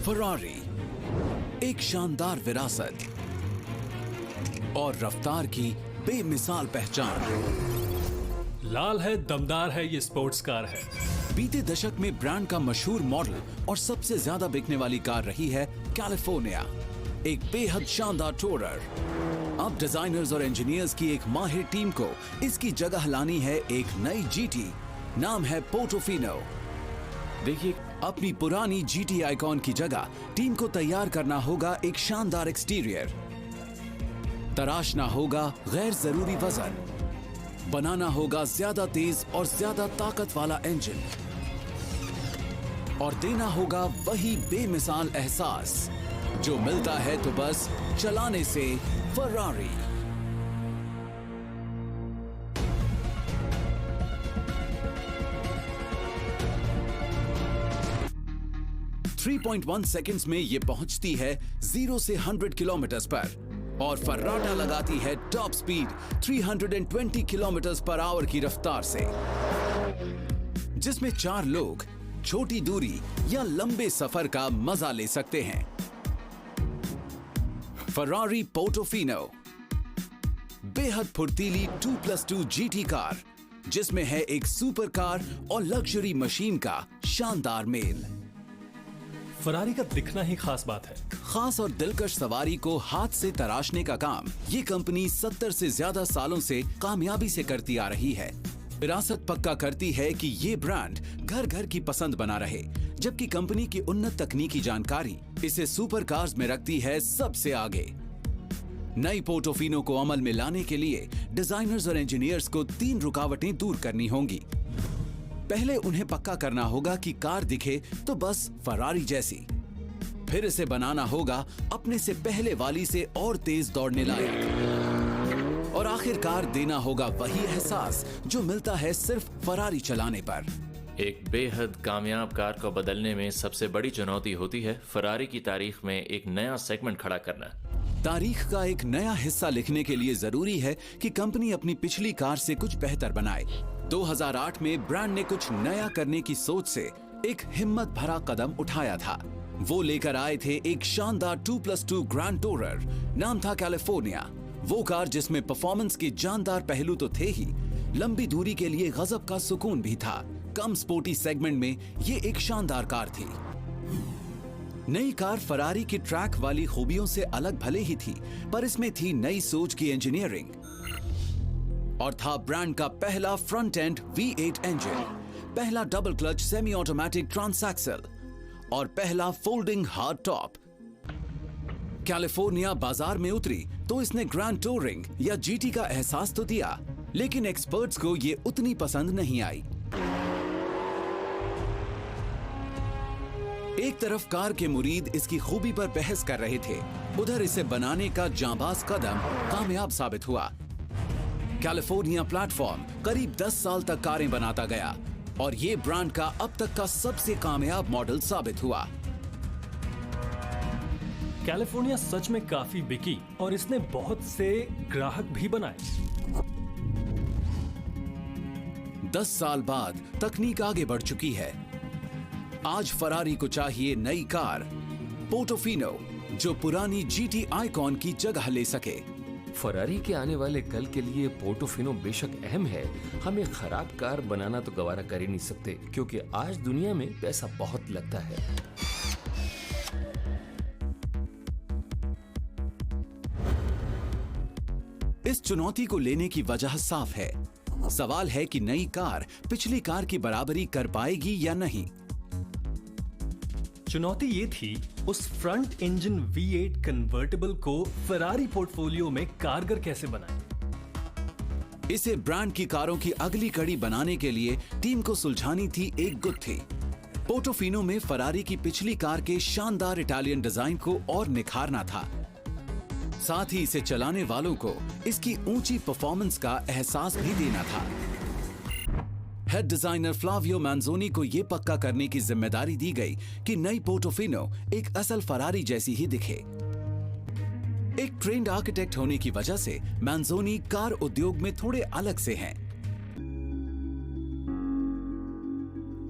Ferrari, एक शानदार विरासत और रफ्तार की बेमिसाल पहचान। लाल है, दमदार है, ये स्पोर्ट्स कार है। बीते दशक में ब्रांड का मशहूर मॉडल और सबसे ज्यादा बिकने वाली कार रही है कैलिफोर्निया, एक बेहद शानदार टूरर। अब डिजाइनर्स और इंजीनियर्स की एक माहिर टीम को इसकी जगह लानी है एक नई जीटी, नाम है पोर्टोफिनो। देखिए, अपनी पुरानी जीटी आइकॉन की जगह टीम को तैयार करना होगा एक शानदार एक्सटीरियर, तराशना होगा गैर जरूरी वजन, बनाना होगा ज्यादा तेज और ज्यादा ताकत वाला इंजन और देना होगा वही बेमिसाल एहसास जो मिलता है तो बस चलाने से फरारी। थ्री 3.1 सेकंड्स में ये पहुंचती है 0 से 100 किलोमीटर पर और फर्राटा लगाती है top speed 320 kilometre per hour की रफ्तार से, जिसमें 4 लोग छोटी दूरी या लंबे सफर का मजा ले सकते हैं। फरारी पोर्टोफिनो बेहद फुर्तीली 2+2 जीटी कार, जिसमें है एक सुपर कार और लग्जरी मशीन का शानदार मेल। फरारी का दिखना ही खास बात है। खास और दिलकश सवारी को हाथ से तराशने का काम ये कंपनी 70 से ज्यादा सालों से कामयाबी से करती आ रही है। विरासत पक्का करती है कि ये ब्रांड घर घर की पसंद बना रहे, जबकि कंपनी की उन्नत तकनीकी जानकारी इसे सुपर कार्स में रखती है सबसे आगे। नई पोर्टोफिनो को अमल में लाने के लिए डिजाइनर्स और इंजीनियर्स को 3 रुकावटें दूर करनी होंगी। पहले उन्हें पक्का करना होगा कि कार दिखे तो बस फरारी जैसी, फिर इसे बनाना होगा अपने से पहले वाली से और तेज दौड़ने लायक, और आखिरकार देना होगा वही एहसास जो मिलता है सिर्फ फरारी चलाने पर। एक बेहद कामयाब कार को बदलने में सबसे बड़ी चुनौती होती है फरारी की तारीख में एक नया सेगमेंट खड़ा करना। तारीख का एक नया हिस्सा लिखने के लिए जरूरी है कि कंपनी अपनी पिछली कार से कुछ बेहतर बनाए। 2008 में ब्रांड ने कुछ नया करने की सोच से एक हिम्मत भरा कदम उठाया था। वो लेकर आए थे एक शानदार 2+2 ग्रैंड टूरर, नाम था कैलिफोर्निया। वो कार जिसमें परफॉर्मेंस के जानदार पहलू तो थे ही, लंबी दूरी के लिए गजब का सुकून भी था। कम स्पोर्टी सेगमेंट में ये एक शानदार कार थी। नई कार फरारी की ट्रैक वाली खूबियों से अलग भले ही थी, पर इसमें थी नई सोच की इंजीनियरिंग और था ब्रांड का पहला फ्रंट एंड V8 इंजन, पहला double clutch semi automatic transaxle और पहला फोल्डिंग हार्ड टॉप। कैलिफोर्निया बाजार में उतरी तो इसने ग्रैंड टूरिंग या जीटी का एहसास तो दिया, लेकिन एक्सपर्ट्स को ये उतनी पसंद नहीं आई। एक तरफ कार के मुरीद इसकी खूबी पर बहस कर रहे थे, उधर इसे बनाने का जांबाज कदम कामयाब साबित हुआ। कैलिफोर्निया प्लेटफॉर्म करीब 10 साल तक कारें बनाता गया और ये ब्रांड का अब तक का सबसे कामयाब मॉडल साबित हुआ। कैलिफोर्निया सच में काफी बिकी और इसने बहुत से ग्राहक भी बनाए। 10 साल बाद तकनीक आगे बढ़ चुकी है। आज फरारी को चाहिए नई कार पोर्टोफिनो, जो पुरानी जीटी आइकॉन की जगह ले सके। फरारी के आने वाले कल के लिए पोर्टोफिनो बेशक अहम है। हम एक खराब कार बनाना तो गवारा कर ही नहीं सकते, क्योंकि आज दुनिया में पैसा बहुत लगता है। इस चुनौती को लेने की वजह साफ है। सवाल है कि नई कार पिछली कार की बराबरी कर पाएगी या नहीं। चुनौती ये थी उस फ्रंट इंजन V8 कन्वर्टेबल को फरारी पोर्टफोलियो में कारगर कैसे बनाएं। इसे ब्रांड की कारों की अगली कड़ी बनाने के लिए टीम को सुलझानी थी एक गुत्थी। पोर्टोफिनो में फरारी की पिछली कार के शानदार इटालियन डिजाइन को और निखारना था, साथ ही इसे चलाने वालों को इसकी ऊंची परफॉर्मेंस का एहसास भी देना था। हेड डिजाइनर फ्लावियो मैंजोनी को यह पक्का करने की जिम्मेदारी दी गई कि नई पोर्टोफिनो एक असल फरारी जैसी ही दिखे। एक ट्रेंड आर्किटेक्ट होने की वजह से मैंजोनी कार उद्योग में थोड़े अलग से हैं।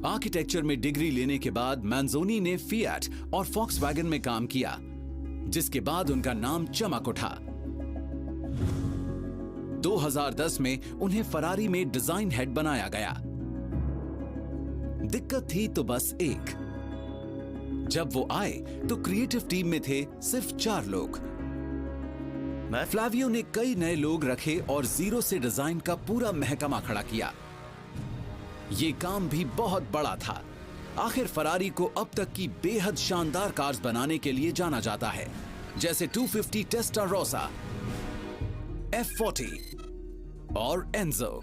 आर्किटेक्चर में डिग्री लेने के बाद मैंज़ोनी ने फिएट और फॉक्सवैगन में काम किया, जिसके बाद उनका नाम चमक उठा। 2010 में उन्हें फरारी में डिजाइन हेड बनाया गया। दिक्कत थी तो बस एक, जब वो आए तो क्रिएटिव टीम में थे सिर्फ 4 लोग। फ्लावियो ने कई नए लोग रखे और जीरो से डिजाइन का पूरा महकमा खड़ा किया। ये काम भी बहुत बड़ा था। आखिर फरारी को अब तक की बेहद शानदार कार्स बनाने के लिए जाना जाता है, जैसे 250 टेस्टारोसा, F40 और एंजो,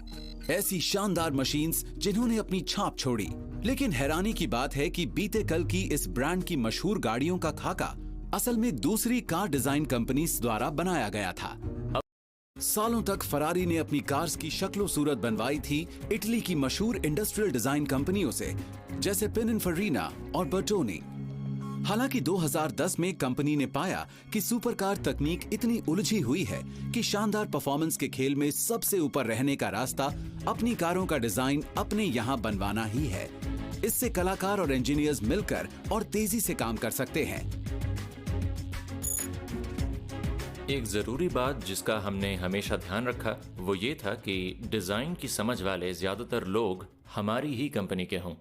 ऐसी शानदार मशीन्स जिन्होंने अपनी छाप छोड़ी। लेकिन हैरानी की बात है कि बीते कल की इस ब्रांड की मशहूर गाड़ियों का खाका असल में दूसरी कार डिजाइन कंपनीज द्वारा बनाया गया था। सालों तक फरारी ने अपनी कार्स की शक्लो सूरत बनवाई थी इटली की मशहूर इंडस्ट्रियल डिजाइन कंपनियों से, जैसे पिनिनफरीना और बर्टोनी। हालांकि 2010 में कंपनी ने पाया कि सुपरकार तकनीक इतनी उलझी हुई है कि शानदार परफॉर्मेंस के खेल में सबसे ऊपर रहने का रास्ता अपनी कारों का डिजाइन अपने यहां बनवाना ही है। इससे कलाकार और इंजीनियर्स मिलकर और तेजी से काम कर सकते हैं। एक जरूरी बात जिसका हमने हमेशा ध्यान रखा वो ये था कि डिजाइन की समझ वाले ज्यादातर लोग हमारी ही कंपनी के हों।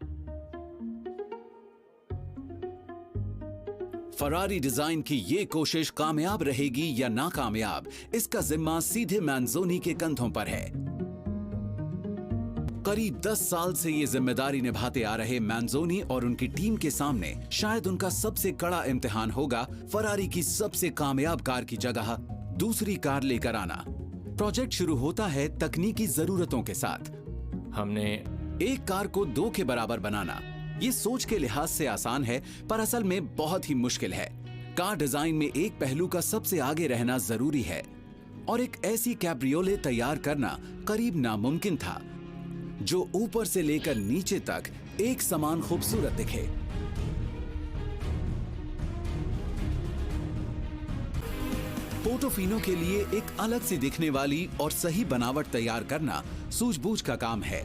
फरारी डिजाइन की ये कोशिश कामयाब रहेगी या नाकामयाब, इसका जिम्मा सीधे मैंज़ोनी के कंधों पर है। करीब 10 साल से ये जिम्मेदारी निभाते आ रहे मैंज़ोनी और उनकी टीम के सामने शायद उनका सबसे कड़ा इम्तिहान होगा फरारी की सबसे कामयाब कार की जगह दूसरी कार लेकर आना। प्रोजेक्ट शुरू होता है तकनीकी जरूरतों के साथ। हमने एक कार को 2 के बराबर बनाना, ये सोच के लिहाज से आसान है पर असल में बहुत ही मुश्किल है। कार डिजाइन में एक पहलू का सबसे आगे रहना जरूरी है और एक ऐसी कैब्रियोले तैयार करना करीब नामुमकिन था जो ऊपर से लेकर नीचे तक एक समान खूबसूरत दिखे। पोर्टोफिनो के लिए एक अलग सी दिखने वाली और सही बनावट तैयार करना सूझबूझ का काम है,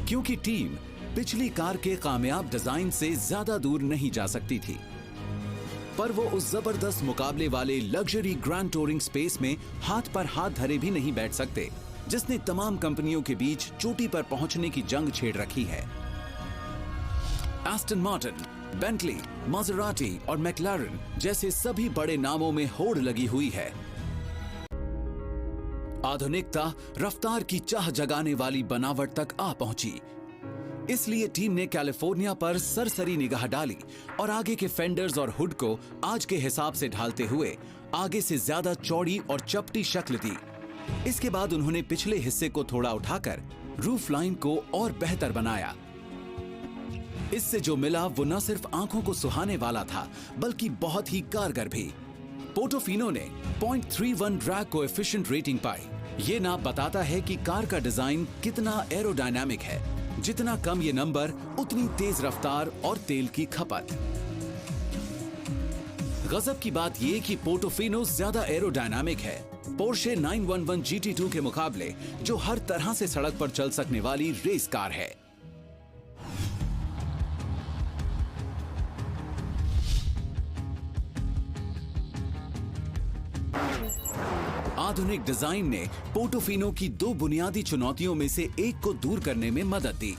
क्योंकि टीम पिछली कार के कामयाब डिजाइन से ज्यादा दूर नहीं जा सकती थी, पर वो उस जबरदस्त मुकाबले वाले लग्जरी ग्रैंड टूरिंग स्पेस में हाथ पर हाथ धरे भी नहीं बैठ सकते, जिसने तमाम कंपनियों के बीच चोटी पर पहुंचने की जंग छेड़ रखी है। एस्टन मार्टिन, बेंटली, मासेराटी और मैक्लारेन जैसे सभी बड़े नामों में होड़ लगी हुई है। आधुनिकता रफ्तार की चाह जगाने वाली बनावट तक आ पहुंची। इसलिए टीम ने कैलिफोर्निया पर सरसरी निगाह डाली और आगे के फेंडर्स और हुड को आज के हिसाब से ढालते हुए आगे से ज्यादा चौड़ी और चपटी शक्ल दी। इसके बाद उन्होंने पिछले हिस्से को थोड़ा उठाकर रूफ लाइन को और बेहतर बनाया। इससे जो मिला वो न सिर्फ आंखों को सुहाने वाला था बल्कि बहुत ही कारगर भी। पोर्टोफिनो ने 0.31 ड्रैग कोएफिशिएंट रेटिंग पाई। ये नाप बताता है कि कार का डिजाइन कितना एरोडायनामिक है। जितना कम ये नंबर उतनी तेज रफ्तार और तेल की खपत। गजब की बात ये कि पोर्टोफिनो ज्यादा एरोडायनामिक है पोर्शे 911 GT2 के मुकाबले, जो हर तरह से सड़क पर चल सकने वाली रेस कार है। आधुनिक डिजाइन ने पोर्टोफिनो की 2 बुनियादी चुनौतियों में से एक को दूर करने में मदद दी।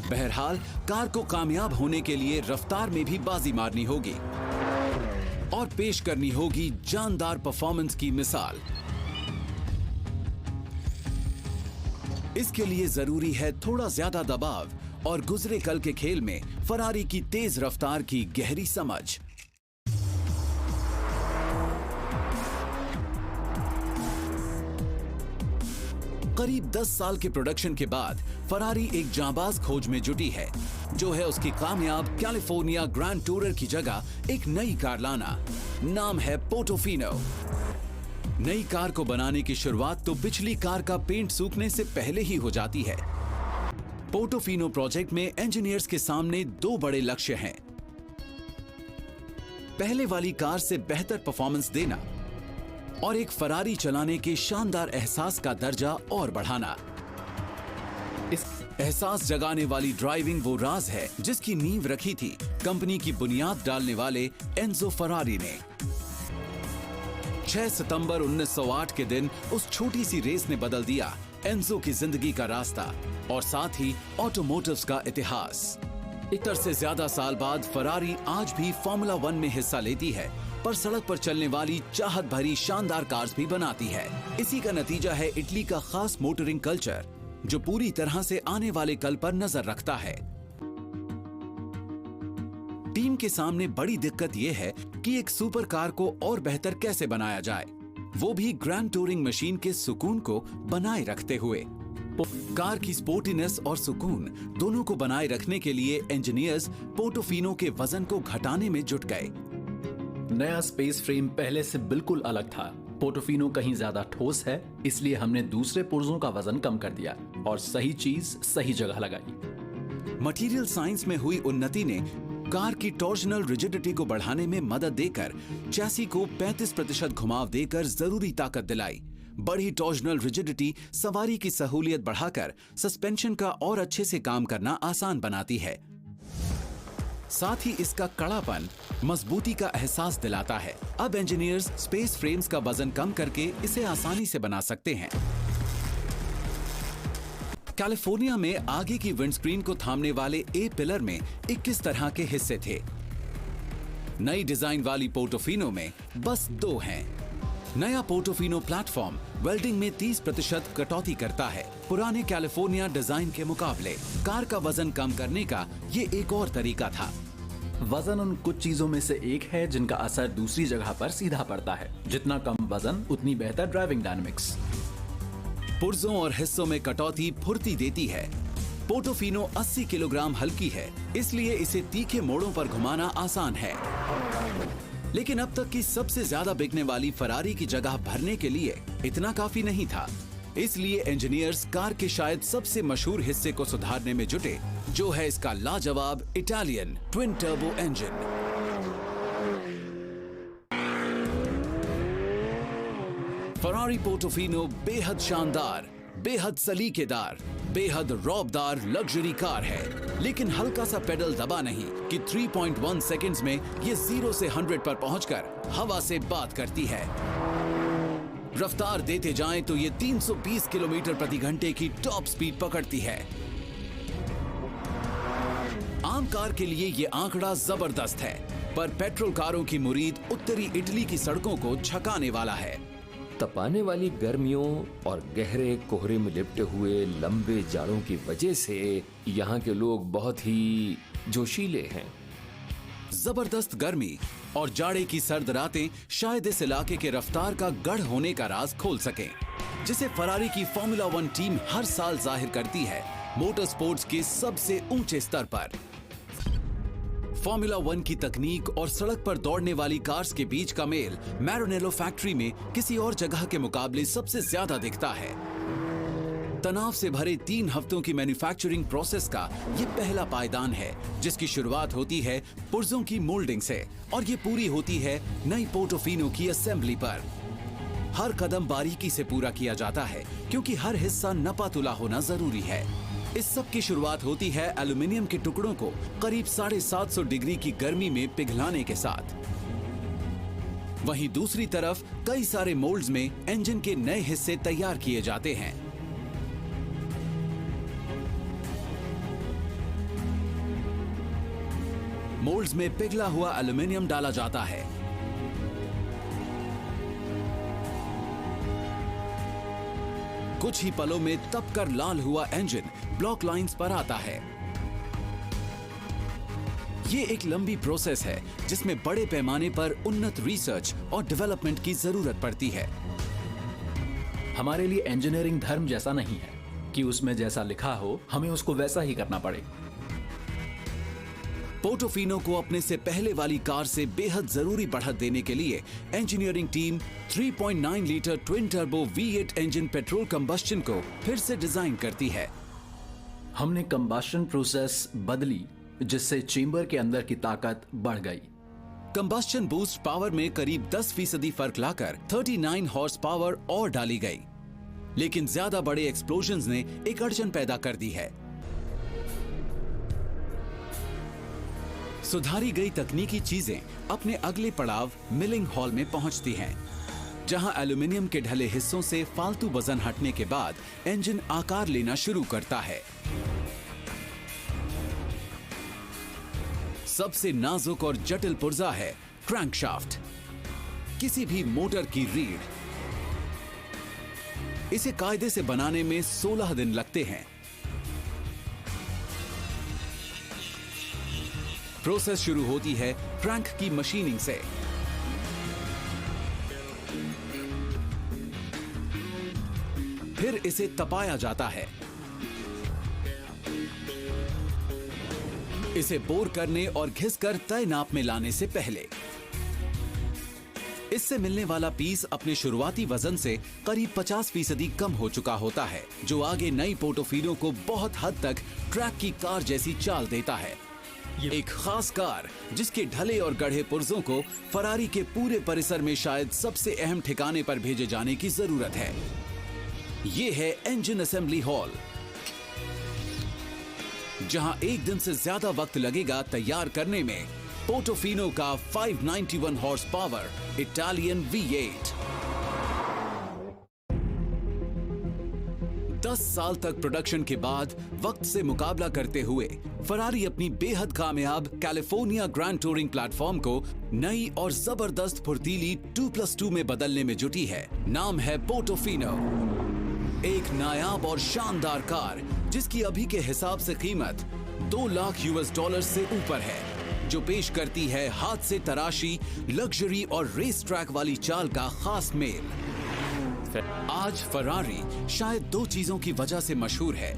बहरहाल कार को कामयाब होने के लिए रफ्तार में भी बाजी मारनी होगी और पेश करनी होगी जानदार परफॉर्मेंस की मिसाल। इसके लिए जरूरी है थोड़ा ज्यादा दबाव और गुजरे कल के खेल में फरारी की तेज रफ्तार की गहरी समझ। करीब 10 साल के प्रोडक्शन के बाद फरारी एक जांबाज खोज में जुटी है, जो है उसकी कामयाब कैलिफोर्निया ग्रैंड टूरर की जगह एक नई कार लाना। नाम है पोर्टोफिनो। नई कार को बनाने की शुरुआत तो पिछली कार का पेंट सूखने से पहले ही हो जाती है। पोर्टोफिनो प्रोजेक्ट में इंजीनियर्स के सामने 2 बड़े लक्ष्य हैं। पहले वाली कार से बेहतर परफॉर्मेंस देना और एक फरारी चलाने के शानदार एहसास का दर्जा और बढ़ाना। इस एहसास जगाने वाली ड्राइविंग वो राज है जिसकी नींव रखी थी कंपनी की बुनियाद डालने वाले एंजो फरारी ने। 6 सितंबर 1908 के दिन उस छोटी सी रेस ने बदल दिया एंजो की जिंदगी का रास्ता और साथ ही ऑटोमोटिव्स का इतिहास। 70 से ज्यादा साल बाद फरारी आज भी फॉर्मूला 1 में हिस्सा लेती है, पर सड़क पर चलने वाली चाहत भरी शानदार कार्स भी बनाती है। इसी का नतीजा है इटली का खास मोटरिंग कल्चर जो पूरी तरह से आने वाले कल पर नजर रखता है। टीम के सामने बड़ी दिक्कत यह है कि एक सुपर कार को और बेहतर कैसे बनाया जाए, वो भी ग्रैंड टूरिंग मशीन के सुकून को बनाए रखते हुए। कार की स्पोर्टीनेस और सुकून दोनों को बनाए रखने के लिए इंजीनियर्स पोर्टोफिनो के वजन को घटाने में जुट गए। नया स्पेस फ्रेम पहले से बिल्कुल अलग था। पोर्टोफिनो कहीं ज्यादा ठोस है, इसलिए हमने दूसरे पुर्जों का वजन कम कर दिया और सही चीज सही जगह लगाई। मटेरियल साइंस में हुई उन्नति ने कार की टॉर्जनल रिजिडिटी को बढ़ाने में मदद देकर चैसी को 35% घुमाव देकर जरूरी ताकत दिलाई। बढ़ी टॉर्जनल रिजिडिटी सवारी की सहूलियत बढ़ाकर सस्पेंशन का और अच्छे से काम करना आसान बनाती है। साथ ही इसका कड़ापन मजबूती का एहसास दिलाता है। अब इंजीनियर्स स्पेस फ्रेम्स का वजन कम करके इसे आसानी से बना सकते हैं। कैलिफोर्निया में आगे की विंडस्क्रीन को थामने वाले ए पिलर में 21 तरह के हिस्से थे। नई डिजाइन वाली पोर्टोफिनो में बस 2 हैं। नया पोर्टोफिनो प्लेटफॉर्म वेल्डिंग में 30% कटौती करता है। पुराने कैलिफोर्निया डिजाइन के मुकाबले कार का वजन कम करने का ये एक और तरीका था। वजन उन कुछ चीजों में से एक है जिनका असर दूसरी जगह पर सीधा पड़ता है। जितना कम वजन उतनी बेहतर ड्राइविंग डायनेमिक्स। पुर्जों और हिस्सों में कटौती फुर्ती देती है। पोर्टोफिनो 80 किलोग्राम हल्की है, इसलिए इसे तीखे मोड़ों पर घुमाना आसान है। लेकिन अब तक की सबसे ज्यादा बिकने वाली फरारी की जगह भरने के लिए इतना काफी नहीं था। इसलिए इंजीनियर्स कार के शायद सबसे मशहूर हिस्से को सुधारने में जुटे, जो है इसका लाजवाब Italian twin turbo engine. Ferrari Portofino बेहद शानदार, बेहद सलीकेदार, बेहद रौबदार लग्जरी कार है, लेकिन हल्का सा पेडल दबा नहीं कि 3.1 सेकंड्स में ये 0 से 100 पर पहुंचकर हवा से बात करती है। रफ्तार देते जाएं तो ये 320 किलोमीटर प्रति घंटे की टॉप स्पीड पकड़ती है। आम कार के लिए ये आंकड़ा जबरदस्त है, पर पेट्रोल कारों की मुरीद उत्तरी इटली की सड़कों को झकाने वाला है। तपाने वाली गर्मियों और गहरे कोहरे में लिपटे हुए लंबे जाड़ों की वजह से यहाँ के लोग बहुत ही जोशीले हैं। जबरदस्त गर्मी और जाड़े की सर्द रातें शायद इस इलाके के रफ्तार का गढ़ होने का राज खोल सकें, जिसे फरारी की फॉर्मूला 1 टीम हर साल जाहिर करती है मोटर स्पोर्ट्स के सबसे ऊंचे स्तर पर। फॉर्मूला 1 की तकनीक और सड़क पर दौड़ने वाली कार्स के बीच का मेल मैरानेलो फैक्ट्री में किसी और जगह के मुकाबले सबसे ज्यादा दिखता है। तनाव से भरे 3 हफ्तों की मैन्युफैक्चरिंग प्रोसेस का ये पहला पायदान है, जिसकी शुरुआत होती है पुर्जों की मोल्डिंग से और ये पूरी होती है नई पोर्टोफिनो की असेंबली पर। हर कदम बारीकी से पूरा किया जाता है क्योंकि हर हिस्सा नपा तुला होना जरूरी है। इस सब की शुरुआत होती है एल्यूमिनियम के टुकड़ों को करीब 750 डिग्री की गर्मी में पिघलाने के साथ। वहीं दूसरी तरफ कई सारे मोल्ड्स में इंजन के नए हिस्से तैयार किए जाते हैं। मोल्ड्स में पिघला हुआ एल्यूमिनियम डाला जाता है। कुछ ही पलों में तपकर लाल हुआ इंजन ब्लॉक लाइंस पर आता है। ये एक लंबी प्रोसेस है जिसमें बड़े पैमाने पर उन्नत रिसर्च और डेवलपमेंट की जरूरत पड़ती है। हमारे लिए इंजीनियरिंग धर्म जैसा नहीं है कि उसमें जैसा लिखा हो हमें उसको वैसा ही करना पड़े। पोर्टोफिनो को अपने से पहले वाली कार से बेहद जरूरी बढ़त देने के लिए engineering team 3.9 litre twin turbo V8 engine petrol combustion को फिर से डिजाइन करती है। हमने कंबस्शन प्रोसेस बदली जिससे चेंबर के अंदर की ताकत बढ़ गई। कंबस्शन बूस्ट पावर में करीब 10% फर्क लाकर 39 हॉर्स पावर और डाली गई। लेकिन ज्यादा बड़े एक्सप्लोजन्स ने एक अड़चन पैदा कर दी है। सुधारी गई तकनीकी चीजें अपने अगले पड़ाव मिलिंग हॉल में पहुंचती हैं, जहां एल्यूमिनियम के ढले हिस्सों से फालतू वजन हटने के बाद इंजन आकार लेना शुरू करता है। सबसे नाजुक और जटिल पुर्जा है क्रैंकशाफ्ट, किसी भी मोटर की रीढ़। इसे कायदे से बनाने में 16 दिन लगते हैं। प्रोसेस शुरू होती है क्रैंक की मशीनिंग से। फिर इसे तपाया जाता है। इसे बोर करने और घिसकर तय नाप में लाने से पहले इससे मिलने वाला पीस अपने शुरुआती वजन से करीब 50% कम हो चुका होता है, जो आगे नई पोर्टोफिनो को बहुत हद तक ट्रैक की कार जैसी चाल देता है। एक खास कार जिसके ढले और गढ़े पुर्जों को फरारी के पूरे परिसर में शायद सबसे अहम ठिकाने पर भेजे जाने की जरूरत है। ये है इंजन असेंबली हॉल, जहां एक दिन से ज्यादा वक्त लगेगा तैयार करने में पोर्टोफिनो का 591 हॉर्स पावर इटालियन V8। 10 साल तक प्रोडक्शन के बाद वक्त से मुकाबला करते हुए फरारी अपनी बेहद कामयाब कैलिफोर्निया ग्रैंड टूरिंग प्लेटफॉर्म को नई और जबरदस्त फुर्तीली 2+2 में बदलने में जुटी है। नाम है पोर्टोफिनो, एक नायाब और शानदार कार जिसकी अभी के हिसाब से कीमत $2 लाख से ऊपर है, जो पेश करती है हाथ से तराशी लग्जरी और रेस ट्रैक वाली चाल का खास मेल। आज फरारी शायद 2 चीजों की वजह से मशहूर है: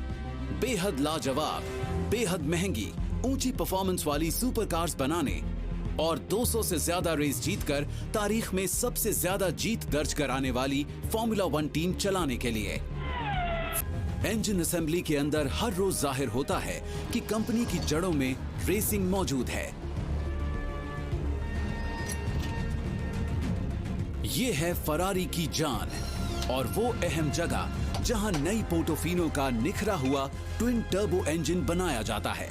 बेहद लाजवाब, बेहद महंगी, ऊंची परफॉर्मेंस वाली सुपर कार्स बनाने और 200 से ज्यादा रेस जीतकर तारीख में सबसे ज्यादा जीत दर्ज कराने वाली फॉर्मूला 1 टीम चलाने के लिए। इंजन असेंबली के अंदर हर रोज जाहिर होता है कि कंपनी की जड़ों में रेसिंग मौजूद है। ये है फरारी की जान और वो अहम जगह जहां नई पोर्टोफिनो का निखरा हुआ ट्विन टर्बो इंजन बनाया जाता है।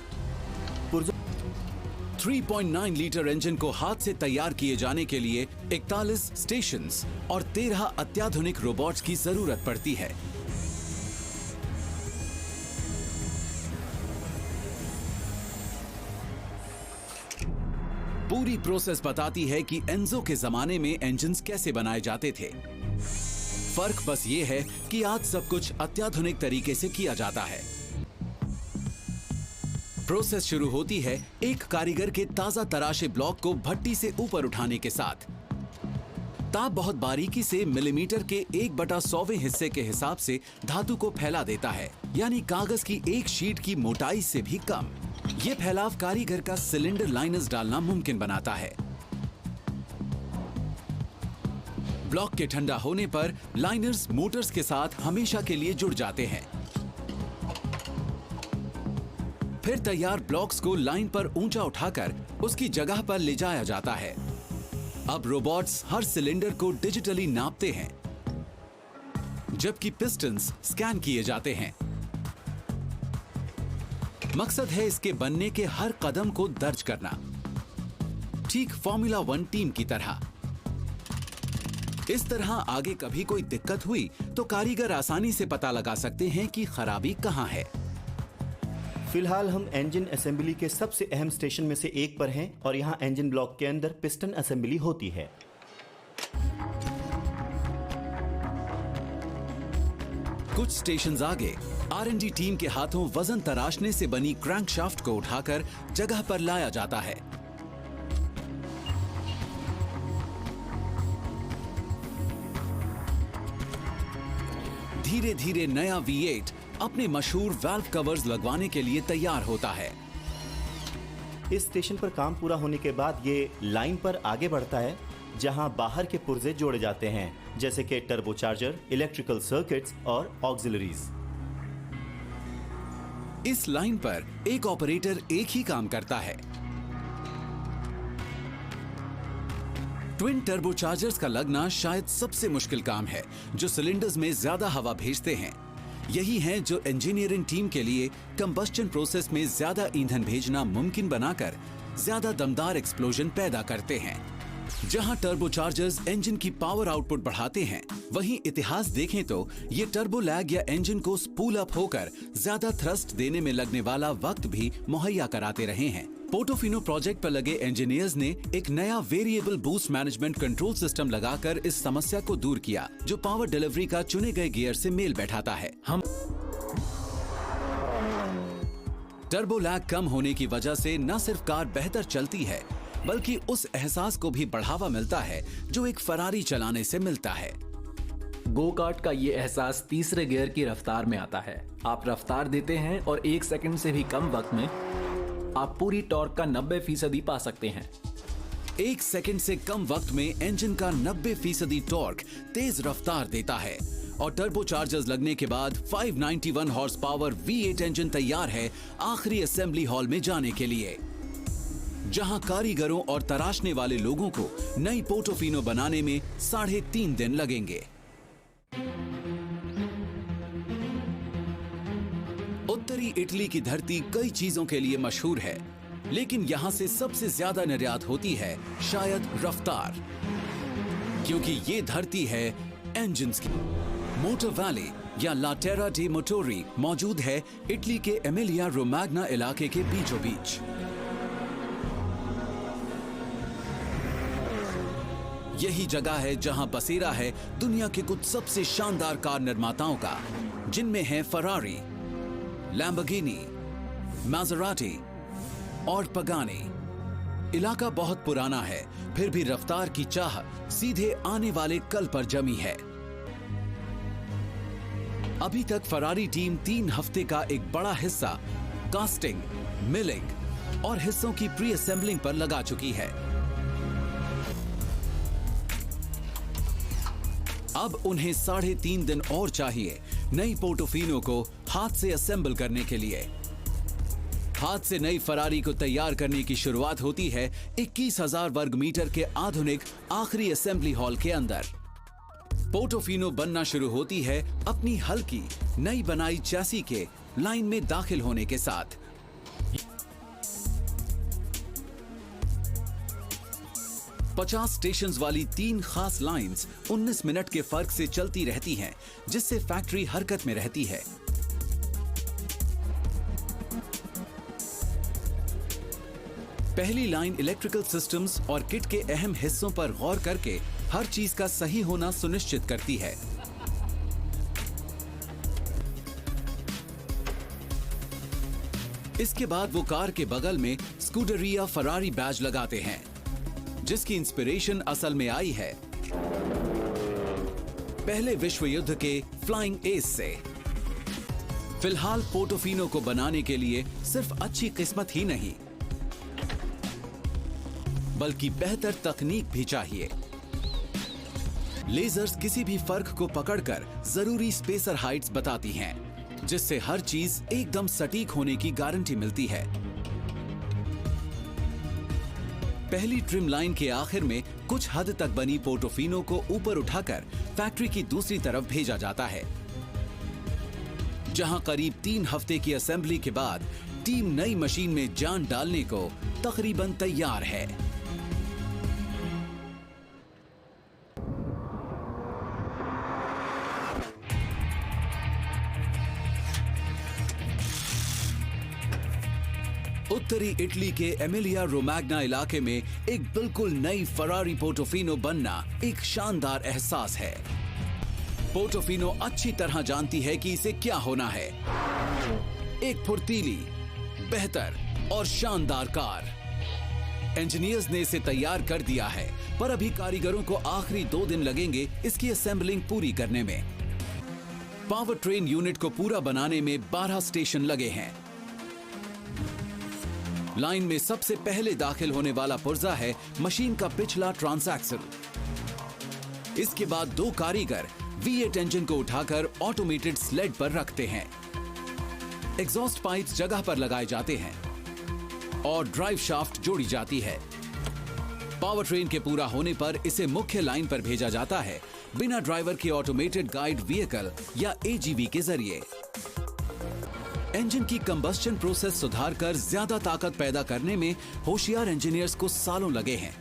3.9 लीटर इंजन को हाथ से तैयार किए जाने के लिए 41 स्टेशंस और 13 अत्याधुनिक रोबोट्स की जरूरत पड़ती है। पूरी प्रोसेस बताती है कि एंजो के जमाने में इंजन्स कैसे बनाए जाते थे। फर्क बस ये है कि आज सब कुछ अत्याधुनिक तरीके से किया जाता है। प्रोसेस शुरू होती है एक कारीगर के ताजा तराशे ब्लॉक को भट्टी से ऊपर उठाने के साथ। ताप बहुत बारीकी से मिलीमीटर के 1/100वें हिस्से के हिसाब से धातु को फैला देता है, यानी कागज की एक शीट की मोटाई से भी कम। ये फैलाव कारीगर का सिलेंडर लाइनर्स डालना मुमकिन बनाता है। ब्लॉक के ठंडा होने पर लाइनर्स मोटर्स के साथ हमेशा के लिए जुड़ जाते हैं। फिर तैयार ब्लॉक्स को लाइन पर ऊंचा उठाकर उसकी जगह पर ले जाया जाता है। अब रोबोट्स हर सिलेंडर को डिजिटली नापते हैं, जबकि पिस्टन्स स्कैन किए जाते हैं। मकसद है इसके बनने के हर कदम को दर्ज करना, ठीक फॉर्मूला 1 टीम की तरह। इस तरह आगे कभी कोई दिक्कत हुई तो कारीगर आसानी से पता लगा सकते हैं कि खराबी कहां है। फिलहाल हम इंजन असेंबली के सबसे अहम स्टेशन में से एक पर हैं और यहाँ इंजन ब्लॉक के अंदर पिस्टन असेंबली होती है। कुछ स्टेशंस आगे R&D टीम के हाथों वजन तराशने से बनी क्रैंकशाफ्ट को उठाकर जगह पर लाया जाता है। धीरे धीरे नया V8 अपने मशहूर वाल्व कवर्स लगवाने के लिए तैयार होता है। इस स्टेशन पर काम पूरा होने के बाद ये लाइन पर आगे बढ़ता है, जहां बाहर के पुर्जे जोड़े जाते हैं, जैसे कि टर्बोचार्जर, इलेक्ट्रिकल सर्किट्स और ऑक्सिलरीज। इस लाइन पर एक ऑपरेटर एक ही काम करता है। ट्विन टर्बोचार्जर्स का लगना शायद सबसे मुश्किल काम है, जो सिलेंडर्स में ज्यादा हवा भेजते हैं। यही हैं जो इंजीनियरिंग टीम के लिए कंबस्शन प्रोसेस में ज्यादा ईंधन भेजना मुमकिन बनाकर ज्यादा दमदार एक्सप्लोजन पैदा करते हैं। जहां टर्बोचार्जर्स इंजन की पावर आउटपुट बढ़ाते हैं, वहीं इतिहास देखें तो ये टर्बो लैग या इंजन को स्पूल अप होकर ज्यादा थ्रस्ट देने में लगने वाला वक्त भी मुहैया कराते रहे हैं। पोर्टोफिनो प्रोजेक्ट पर लगे इंजीनियर्स ने एक नया variable boost management control system लगाकर इस समस्या को दूर किया, जो पावर डिलीवरी का चुने गए गियर से मेल बैठाता है। हम टर्बो लैग कम होने की वजह से न सिर्फ कार बेहतर चलती है, बल्कि उस एहसास को भी बढ़ावा मिलता है जो एक फरारी चलाने से मिलता है। गो कार्ट का ये एहसास तीसरे गियर की रफ्तार में आता है। आप रफ्तार देते हैं और 1 सेकंड से भी कम वक्त में आप पूरी टॉर्क का 90% पा सकते हैं। 1 सेकंड से कम वक्त में इंजन का 90% टॉर्क तेज रफ्तार देता है और टर्बोचार्जर्स लगने के बाद 591 हॉर्स पावर V8 इंजन तैयार है आखिरी असेंबली हॉल में जाने के लिए, जहां कारीगरों और तराशने वाले लोगों को नई पोर्टोफिनो बनाने में 3.5 दिन लगेंगे। उत्तरी इटली की धरती कई चीजों के लिए मशहूर है, लेकिन यहां से सबसे ज्यादा निर्यात होती है शायद रफ्तार, क्योंकि ये धरती है इंजन्स की। मोटर वैली या लाटेरा डी मोटोरी मौजूद है इटली के एमिलिया रोमैग्ना इलाके के बीचों बीच। यही जगह है जहां बसेरा है दुनिया के कुछ सबसे शानदार कार निर्माताओं का, जिनमें है फरारी, लैम्बोर्गिनी, मैसेराटी और पगानी। इलाका बहुत पुराना है, फिर भी रफ्तार की चाह सीधे आने वाले कल पर जमी है। अभी तक फरारी टीम 3 हफ्ते का एक बड़ा हिस्सा कास्टिंग, मिलिंग और हिस्सों की प्री असेंबलिंग पर लगा चुकी है। अब उन्हें 3.5 दिन और चाहिए नई पोर्टोफिनो को हाथ से असेंबल करने के लिए। हाथ से नई फरारी को तैयार करने की शुरुआत होती है 21,000 वर्ग मीटर के आधुनिक आखिरी असेंबली हॉल के अंदर। पोर्टोफिनो बनना शुरू होती है अपनी हल्की नई बनाई चैसी के लाइन में दाखिल होने के साथ। पचास स्टेशंस वाली 3 खास लाइंस 19 मिनट के फर्क से चलती रहती हैं, जिससे फैक्ट्री हरकत में रहती है। पहली लाइन इलेक्ट्रिकल सिस्टम्स और किट के अहम हिस्सों पर गौर करके हर चीज का सही होना सुनिश्चित करती है। इसके बाद वो कार के बगल में स्कूडेरिया फरारी बैज लगाते हैं, जिसकी इंस्पिरेशन असल में आई है पहले विश्व युद्ध के फ्लाइंग एस से। फिलहाल पोर्टोफिनो को बनाने के लिए सिर्फ अच्छी किस्मत ही नहीं, बल्कि बेहतर तकनीक भी चाहिए। लेजर्स किसी भी फर्क को पकड़कर जरूरी स्पेसर हाइट्स बताती हैं, जिससे हर चीज एकदम सटीक होने की गारंटी मिलती है। पहली ट्रिम लाइन के आखिर में कुछ हद तक बनी पोर्टोफिनो को ऊपर उठाकर फैक्ट्री की दूसरी तरफ भेजा जाता है, जहां करीब 3 हफ्ते की असेंबली के बाद टीम नई मशीन में जान डालने को तकरीबन तैयार है। उत्तरी इटली के एमिलिया रोमैग्ना इलाके में एक बिल्कुल नई फरारी पोर्टोफिनो बनना एक शानदार एहसास है। पोर्टोफिनो अच्छी तरह जानती है कि इसे क्या होना है, एक फुर्तीली, बेहतर और शानदार कार। इंजीनियर्स ने इसे तैयार कर दिया है, पर अभी कारीगरों को आखिरी 2 दिन लगेंगे इसकी असेंबलिंग पूरी करने में। पावर ट्रेन यूनिट को पूरा बनाने में 12 स्टेशन लगे हैं। लाइन में सबसे पहले दाखिल होने वाला पुर्जा है मशीन का पिछला ट्रांसएक्सल। इसके बाद 2 कारीगर V8 इंजन को उठाकर ऑटोमेटेड स्लेड पर रखते हैं। एग्जॉस्ट पाइप्स जगह पर लगाए जाते हैं और ड्राइव शाफ्ट जोड़ी जाती है। पावर ट्रेन के पूरा होने पर इसे मुख्य लाइन पर भेजा जाता है बिना ड्राइवर के ऑटोमेटेड गाइड व्हीकल या एजीवी के जरिए। इंजन की कंबस्शन प्रोसेस सुधारकर ज्यादा ताकत पैदा करने में होशियार इंजीनियर्स को सालों लगे हैं,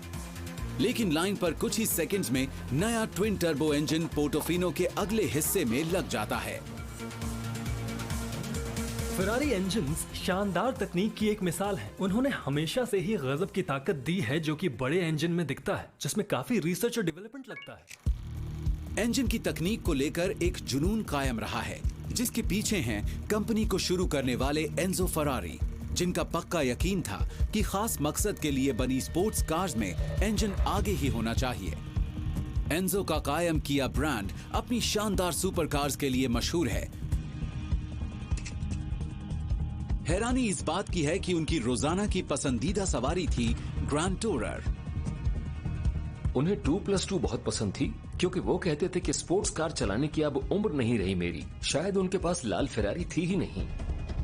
लेकिन लाइन पर कुछ ही सेकंड्स में नया ट्विन टर्बो इंजन पोर्टोफिनो के अगले हिस्से में लग जाता है। फेरारी इंजन्स शानदार तकनीक की एक मिसाल है। उन्होंने हमेशा से ही गजब की ताकत दी है जो कि बड़े इंजन में दिखता है, जिसमें काफी रिसर्च और डेवलपमेंट लगता है। इंजन की तकनीक को लेकर एक जुनून कायम रहा है, जिसके पीछे हैं कंपनी को शुरू करने वाले एंजो फरारी, जिनका पक्का यकीन था कि खास मकसद के लिए बनी स्पोर्ट्स कार्स में इंजन आगे ही होना चाहिए। एंजो का कायम किया ब्रांड अपनी शानदार सुपर कार्स के लिए मशहूर है। हैरानी इस बात की है कि उनकी रोजाना की पसंदीदा सवारी थी ग्रैंड टूरर। उन्हें 2+2 बहुत पसंद थी, क्योंकि वो कहते थे कि स्पोर्ट्स कार चलाने की अब उम्र नहीं रही मेरी। शायद उनके पास लाल फेरारी थी ही नहीं।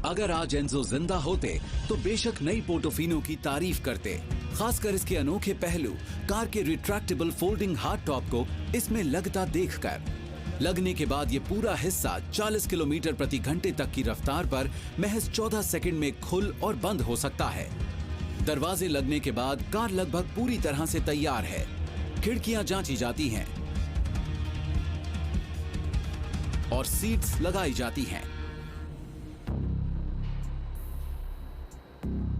अगर आज एंजो जिंदा होते तो बेशक नई पोर्टोफिनो की तारीफ करते, खासकर इसके अनोखे पहलू, कार के रिट्रैक्टेबल फोल्डिंग हार्ड टॉप को इसमें लगता देखकर। लगने के बाद ये पूरा हिस्सा 40 किलोमीटर प्रति घंटे तक की रफ्तार पर महज 14 सेकंड में खुल और बंद हो सकता है। दरवाजे लगने के बाद कार लगभग पूरी तरह से तैयार है। खिड़कियां जांची जाती हैं और सीट्स लगाई जाती हैं।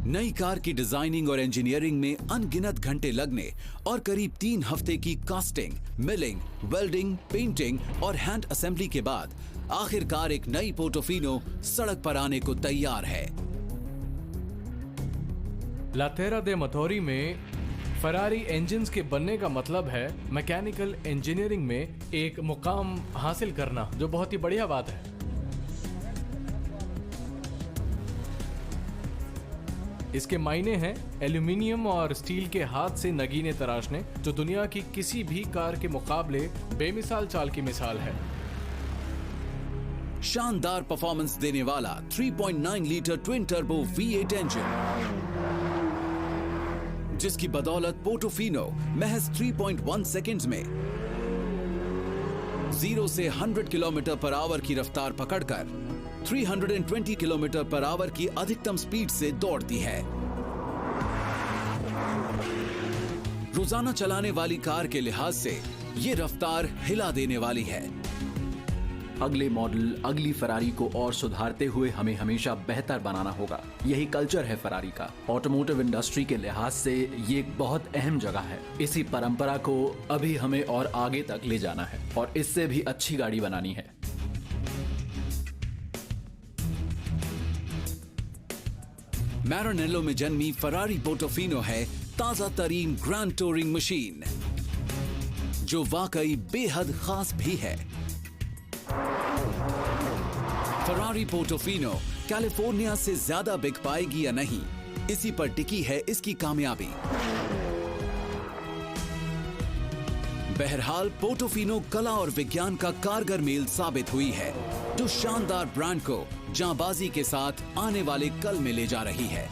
नई कार की डिजाइनिंग और इंजीनियरिंग में अनगिनत घंटे लगने और करीब 3 हफ्ते की कास्टिंग, मिलिंग, वेल्डिंग, पेंटिंग और हैंड असेंबली के बाद आखिरकार एक नई पोर्टोफिनो सड़क पर आने को तैयार है। लातेरा दे मथोरी में फरारी इंजन्स के बनने का मतलब है मैकेनिकल इंजीनियरिंग में एक मुकाम हासिल करना, जो बहुत ही बढ़िया बात है। इसके मायने हैं एल्यूमिनियम और स्टील के हाथ से नगीने तराशने, जो दुनिया की किसी भी कार के मुकाबले बेमिसाल चाल की मिसाल है। शानदार परफॉर्मेंस देने वाला 3.9 litre twin turbo V8 engine, जिसकी बदौलत पोर्टोफिनो महज 3.1 सेकंड्स में 0 से 100 किलोमीटर पर आवर की रफ्तार पकड़कर 320 किलोमीटर पर आवर की अधिकतम स्पीड से दौड़ती है। रोजाना चलाने वाली कार के लिहाज से ये रफ्तार हिला देने वाली है। अगले मॉडल, अगली फरारी को और सुधारते हुए हमें हमेशा बेहतर बनाना होगा। यही कल्चर है फरारी का। ऑटोमोटिव इंडस्ट्री के लिहाज से ये एक बहुत अहम जगह है। इसी परंपरा को अभी हमें और आगे तक ले जाना है और इससे भी अच्छी गाड़ी बनानी है। मैरानेलो में जन्मी फरारी पोर्टोफिनो है ताजा तरीन ग्रैंड टूरिंग मशीन, जो वाकई बेहद खास भी है। फरारी पोर्टोफिनो कैलिफोर्निया से ज्यादा बिक पाएगी या नहीं, इसी पर टिकी है इसकी कामयाबी। बहरहाल पोर्टोफिनो कला और विज्ञान का कारगर मेल साबित हुई है, जो शानदार ब्रांड को जांबाजी के साथ आने वाले कल में ले जा रही है।